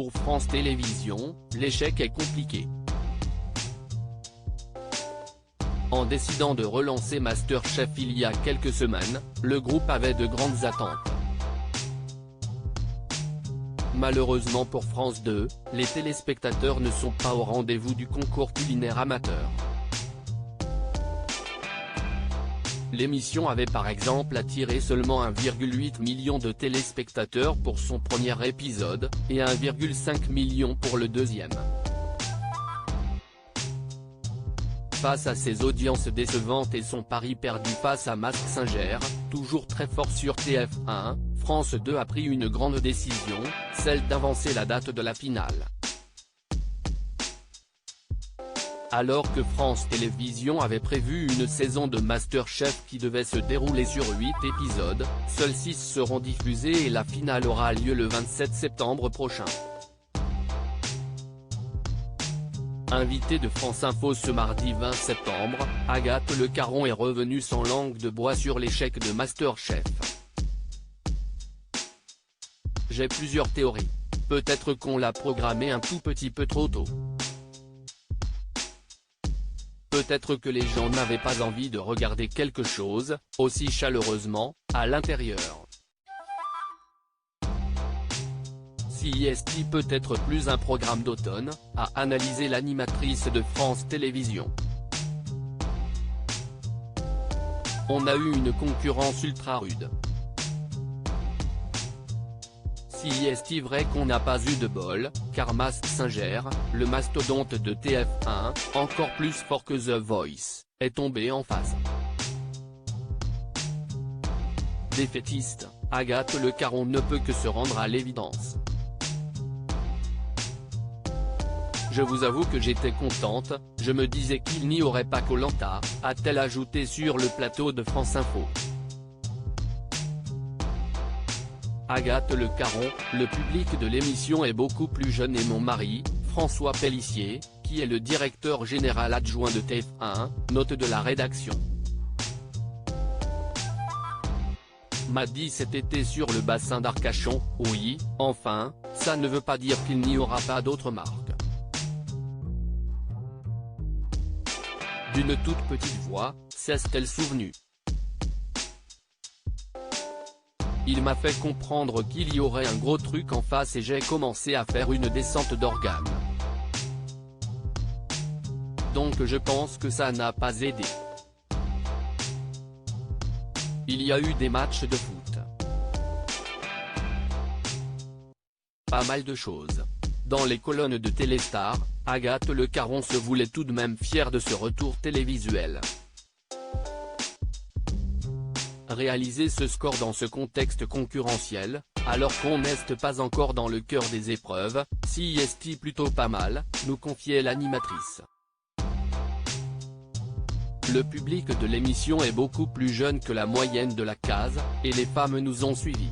Pour France Télévisions, l'échec est compliqué. En décidant de relancer MasterChef il y a quelques semaines, le groupe avait de grandes attentes. Malheureusement pour France 2, les téléspectateurs ne sont pas au rendez-vous du concours culinaire amateur. L'émission avait par exemple attiré seulement 1,8 million de téléspectateurs pour son premier épisode, et 1,5 million pour le deuxième. Face à ces audiences décevantes et son pari perdu face à Mask Singer, toujours très fort sur TF1, France 2 a pris une grande décision, celle d'avancer la date de la finale. Alors que France Télévisions avait prévu une saison de MasterChef qui devait se dérouler sur 8 épisodes, seuls 6 seront diffusés et la finale aura lieu le 27 septembre prochain. Invitée de France Info ce mardi 20 septembre, Agathe Le Caron est revenue sans langue de bois sur l'échec de MasterChef. J'ai plusieurs théories. Peut-être qu'on l'a programmé un tout petit peu trop tôt. Peut-être que les gens n'avaient pas envie de regarder quelque chose, aussi chaleureusement, à l'intérieur. CIST peut être plus un programme d'automne, a analysé l'animatrice de France Télévisions. On a eu une concurrence ultra rude. CIST vrai qu'on n'a pas eu de bol, car Mask Singer, le mastodonte de TF1, encore plus fort que The Voice, est tombé en face. Défaitiste, Agathe Le Caron ne peut que se rendre à l'évidence. Je vous avoue que j'étais contente, je me disais qu'il n'y aurait pas Koh-Lanta, a-t-elle ajouté sur le plateau de France Info. Agathe Le Caron, le public de l'émission est beaucoup plus jeune et mon mari, François Pélissier, qui est le directeur général adjoint de TF1, note de la rédaction. M'a dit cet été sur le bassin d'Arcachon, oui, enfin, ça ne veut pas dire qu'il n'y aura pas d'autres marques. D'une toute petite voix, s'est-elle souvenue. Il m'a fait comprendre qu'il y aurait un gros truc en face et j'ai commencé à faire une descente d'organes. Donc je pense que ça n'a pas aidé. Il y a eu des matchs de foot. Pas mal de choses. Dans les colonnes de Téléstar, Agathe Le Caron se voulait tout de même fière de ce retour télévisuel. Réaliser ce score dans ce contexte concurrentiel, alors qu'on n'est pas encore dans le cœur des épreuves, CIST plutôt pas mal, nous confiait l'animatrice. Le public de l'émission est beaucoup plus jeune que la moyenne de la case, et les femmes nous ont suivis.